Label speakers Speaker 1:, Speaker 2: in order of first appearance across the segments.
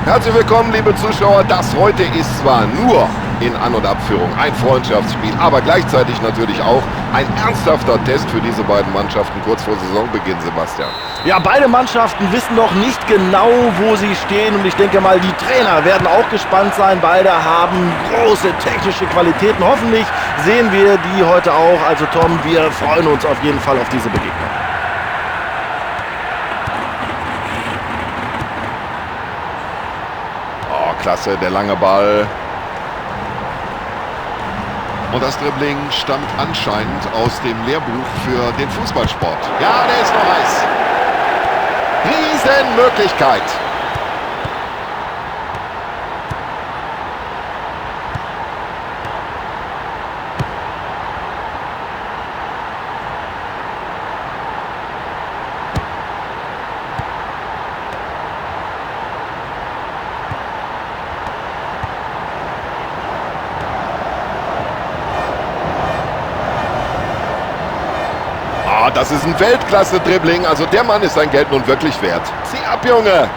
Speaker 1: Herzlich willkommen, liebe Zuschauer. Das heute ist zwar nur in An- und Abführung ein Freundschaftsspiel, aber gleichzeitig natürlich auch ein ernsthafter Test für diese beiden Mannschaften kurz vor Saisonbeginn, Sebastian.
Speaker 2: Ja, beide Mannschaften wissen noch nicht genau, wo sie stehen. Und ich denke mal, die Trainer werden auch gespannt sein. Beide haben große technische Qualitäten. Hoffentlich sehen wir die heute auch. Also Tom, wir freuen uns auf jeden Fall auf diese Begegnung.
Speaker 1: Klasse, der lange Ball. Und das Dribbling stammt anscheinend aus dem Lehrbuch für den Fußballsport. Ja, der ist noch heiß. Riesenmöglichkeit. Das ist ein Weltklasse-Dribbling. Also der Mann ist sein Geld nun wirklich wert. Zieh ab, Junge!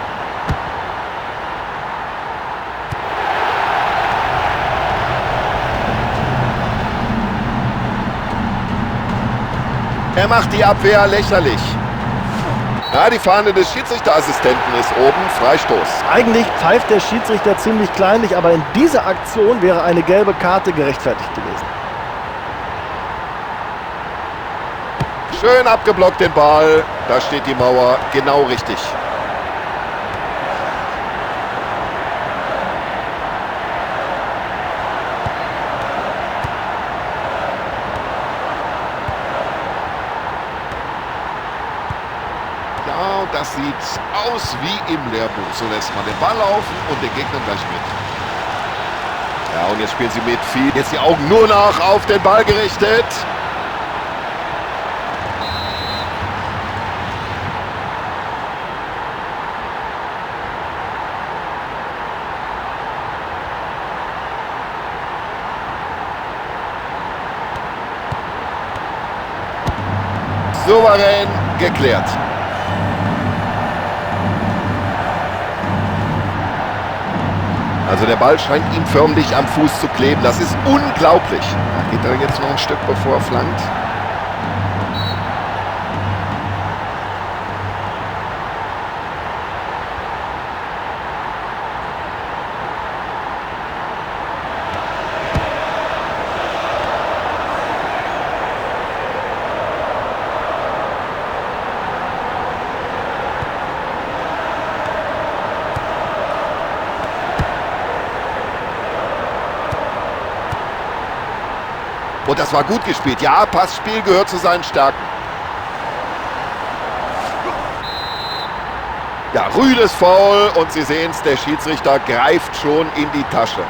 Speaker 1: Er macht die Abwehr lächerlich. Ja, die Fahne des Schiedsrichterassistenten ist oben. Freistoß.
Speaker 2: Eigentlich pfeift der Schiedsrichter ziemlich kleinlich, aber in dieser Aktion wäre eine gelbe Karte gerechtfertigt gewesen.
Speaker 1: Schön abgeblockt den Ball. Da steht die Mauer genau richtig. Ja, und das sieht aus wie im Lehrbuch. So lässt man den Ball laufen und den Gegner gleich mit. Ja, und jetzt spielen sie mit viel. Jetzt die Augen nur noch auf den Ball gerichtet. Souverän geklärt. Also der Ball scheint ihm förmlich am Fuß zu kleben. Das ist unglaublich. Geht er jetzt noch ein Stück, bevor er flankt? Und das war gut gespielt. Ja, Passspiel gehört zu seinen Stärken. Ja, rüdes Foul und Sie sehen es, der Schiedsrichter greift schon in die Tasche.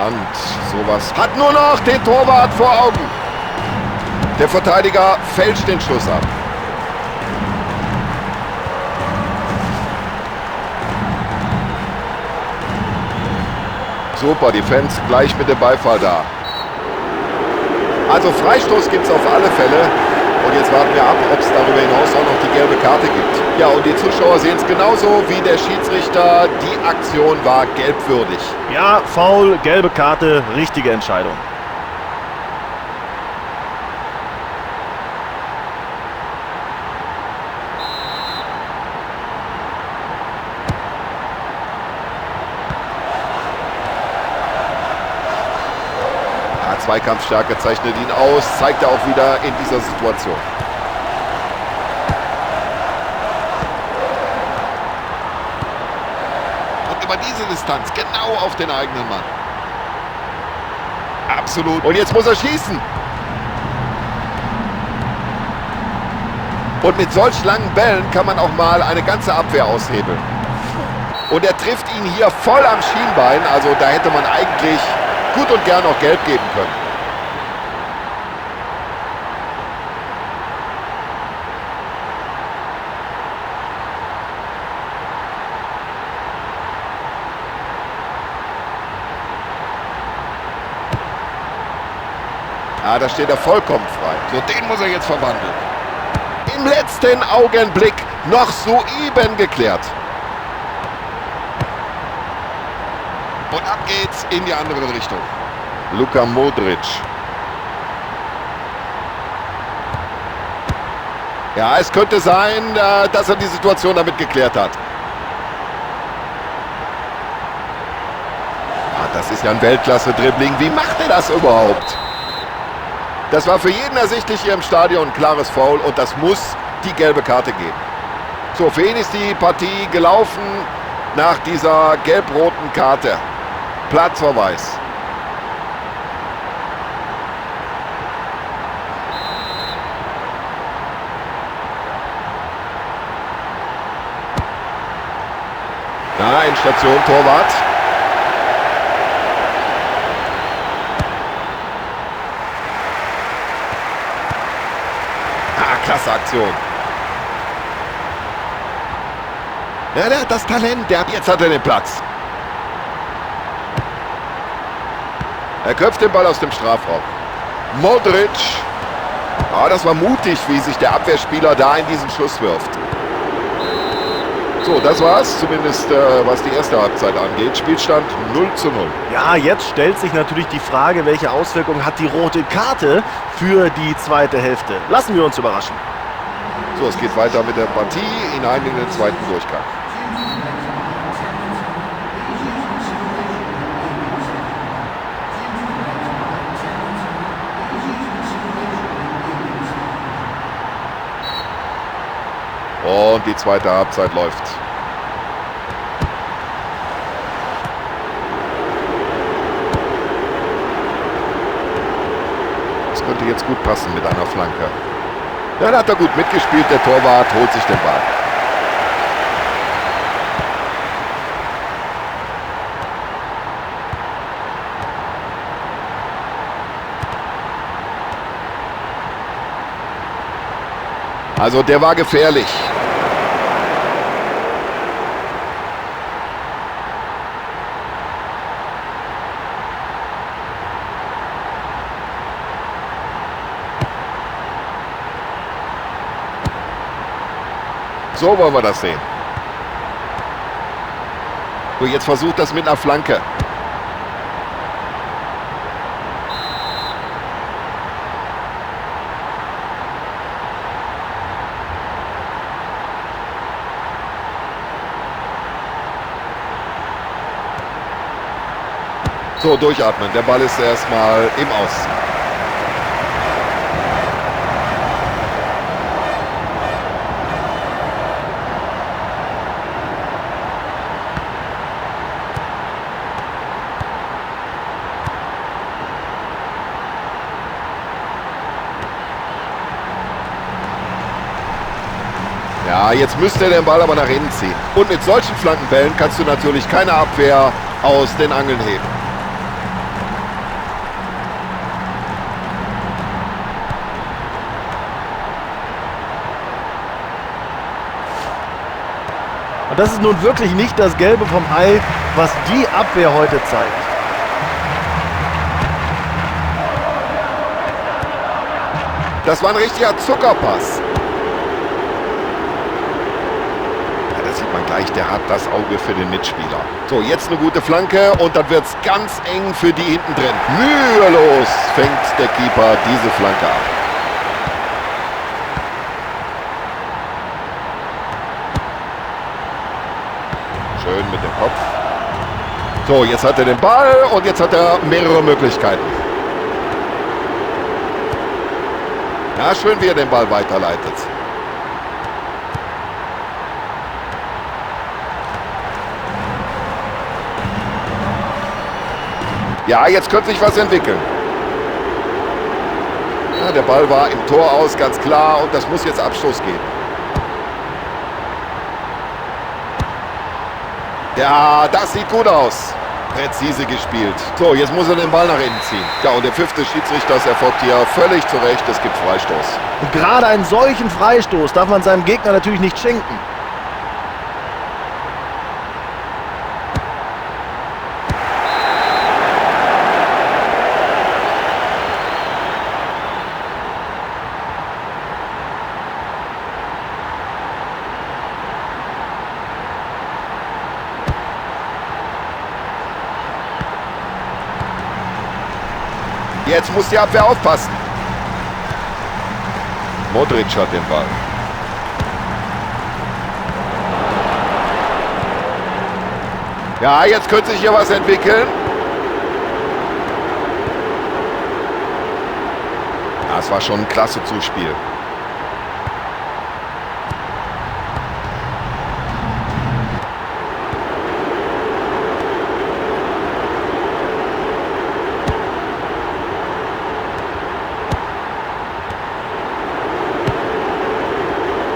Speaker 1: Und sowas hat nur noch den Torwart vor Augen. Der Verteidiger fälscht den Schuss ab. Super, die Fans gleich mit dem Beifall da. Also Freistoß gibt es auf alle Fälle. Und jetzt warten wir ab, ob es darüber hinaus auch noch die gelbe Karte gibt. Ja, und die Zuschauer sehen es genauso wie der Schiedsrichter. Die Aktion war gelbwürdig.
Speaker 2: Ja, Foul, gelbe Karte, richtige Entscheidung.
Speaker 1: Zweikampfstärke zeichnet ihn aus, zeigt er auch wieder in dieser Situation. Und über diese Distanz, genau auf den eigenen Mann. Absolut. Und jetzt muss er schießen. Und mit solch langen Bällen kann man auch mal eine ganze Abwehr aushebeln. Und er trifft ihn hier voll am Schienbein, also da hätte man eigentlich gut und gern auch gelb geben können. Ah, da steht er vollkommen frei. So, den muss er jetzt verwandeln. Im letzten Augenblick noch soeben geklärt. Und ab geht's in die andere Richtung. Luka Modric. Ja, es könnte sein, dass er die Situation damit geklärt hat. Ah, das ist ja ein Weltklasse-Dribbling. Wie macht er das überhaupt? Das war für jeden ersichtlich hier im Stadion ein klares Foul und das muss die gelbe Karte geben. So, für ihn ist die Partie gelaufen nach dieser gelb-roten Karte. Platzverweis. Nein, Station Torwart. Klasse Aktion. Ja, der hat das Talent. Jetzt hat er den Platz. Er köpft den Ball aus dem Strafraum. Modric. Ah, das war mutig, wie sich der Abwehrspieler da in diesen Schuss wirft. So, das war's. Zumindest was die erste Halbzeit angeht. Spielstand 0:0.
Speaker 2: Ja, jetzt stellt sich natürlich die Frage, welche Auswirkungen hat die rote Karte für die zweite Hälfte. Lassen wir uns überraschen.
Speaker 1: So, es geht weiter mit der Partie hinein in den zweiten Durchgang. Und die zweite Halbzeit läuft. Das könnte jetzt gut passen mit einer Flanke. Ja, da hat er gut mitgespielt. Der Torwart holt sich den Ball. Also der war gefährlich. So wollen wir das sehen. So, jetzt versucht das mit einer Flanke. So, durchatmen. Der Ball ist erstmal im Aus. Ja, jetzt müsste er den Ball aber nach innen ziehen. Und mit solchen Flankenbällen kannst du natürlich keine Abwehr aus den Angeln heben.
Speaker 2: Und das ist nun wirklich nicht das Gelbe vom Ei, was die Abwehr heute zeigt.
Speaker 1: Das war ein richtiger Zuckerpass. Ja, da sieht man gleich, der hat das Auge für den Mitspieler. So, jetzt eine gute Flanke und dann wird es ganz eng für die hinten drin. Mühelos fängt der Keeper diese Flanke ab. Schön mit dem Kopf. So, jetzt hat er den Ball und jetzt hat er mehrere Möglichkeiten. Ja, schön, wie er den Ball weiterleitet. Ja, jetzt könnte sich was entwickeln. Ja, der Ball war im Tor aus, ganz klar, und das muss jetzt Abstoß geben. Ja, das sieht gut aus. Präzise gespielt. So, jetzt muss er den Ball nach innen ziehen. Ja, und der Pfiff des Schiedsrichters erfolgt hier völlig zu Recht. Es gibt Freistoß.
Speaker 2: Und gerade einen solchen Freistoß darf man seinem Gegner natürlich nicht schenken.
Speaker 1: Jetzt muss die Abwehr aufpassen. Modric hat den Ball. Ja, jetzt könnte sich hier was entwickeln. Das war schon ein klasse Zuspiel.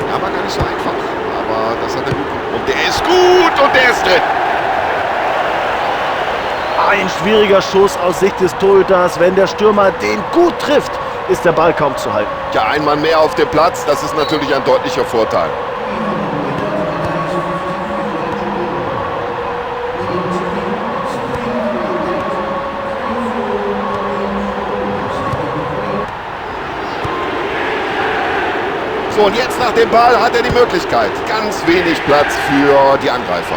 Speaker 1: Ja, war gar nicht so einfach. Aber das hat er gut gemacht. Und der ist gut und der ist drin.
Speaker 2: Ein schwieriger Schuss aus Sicht des Torhüters. Wenn der Stürmer den gut trifft, ist der Ball kaum zu halten.
Speaker 1: Ja, ein Mann mehr auf dem Platz, das ist natürlich ein deutlicher Vorteil. So, und jetzt nach dem Ball hat er die Möglichkeit. Ganz wenig Platz für die Angreifer.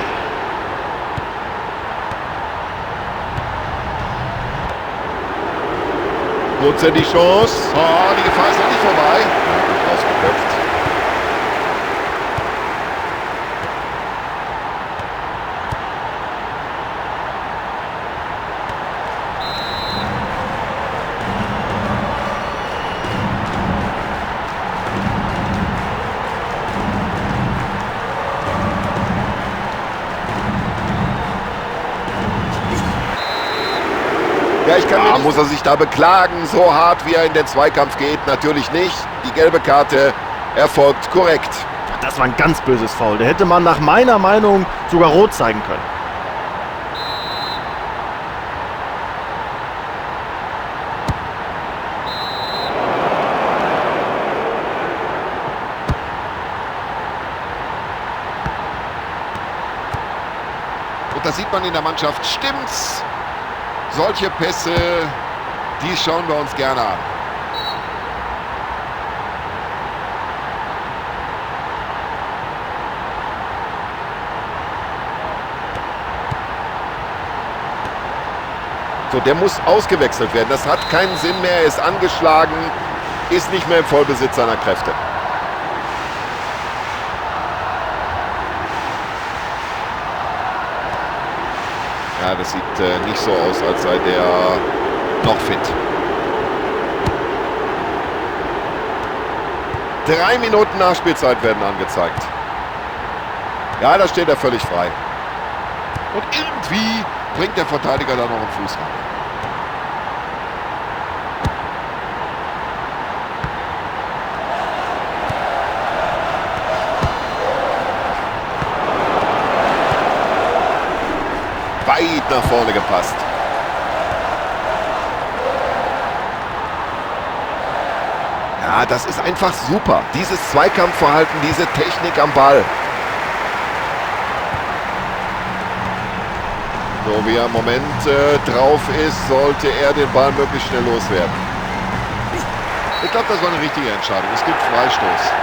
Speaker 1: Nutzt er die Chance. Oh, die Gefahr ist noch nicht vorbei. Ja, gut rausgeköpft. Ja, ich kann muss er sich da beklagen, so hart wie er in den Zweikampf geht? Natürlich nicht. Die gelbe Karte erfolgt korrekt.
Speaker 2: Das war ein ganz böses Foul. Da hätte man nach meiner Meinung sogar rot zeigen können.
Speaker 1: Und das sieht man in der Mannschaft. Stimmt's? Solche Pässe, die schauen wir uns gerne an. So, der muss ausgewechselt werden. Das hat keinen Sinn mehr. Er ist angeschlagen, ist nicht mehr im Vollbesitz seiner Kräfte. Ja, das sieht nicht so aus, als sei der noch fit. 3 Minuten Nachspielzeit werden angezeigt. Ja, da steht er völlig frei. Und irgendwie bringt der Verteidiger da noch einen Fuß ran. Weit nach vorne gepasst. Ja, das ist einfach super. Dieses Zweikampfverhalten, diese Technik am Ball. So wie er im Moment drauf ist, sollte er den Ball möglichst schnell loswerden. Ich glaube, das war eine richtige Entscheidung. Es gibt Freistoß.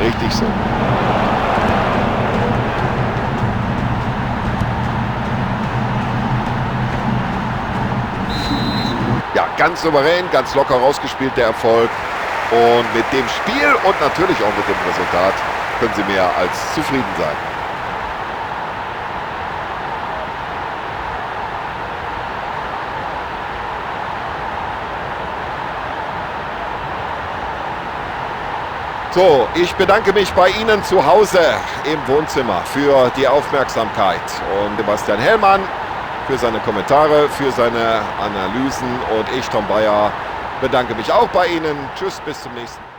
Speaker 1: Richtig so. Ja, ganz souverän, ganz locker rausgespielt der Erfolg. Und mit dem Spiel und natürlich auch mit dem Resultat können Sie mehr als zufrieden sein. So, ich bedanke mich bei Ihnen zu Hause im Wohnzimmer für die Aufmerksamkeit und Sebastian Hellmann für seine Kommentare, für seine Analysen und ich, Tom Bayer, bedanke mich auch bei Ihnen. Tschüss, bis zum nächsten Mal.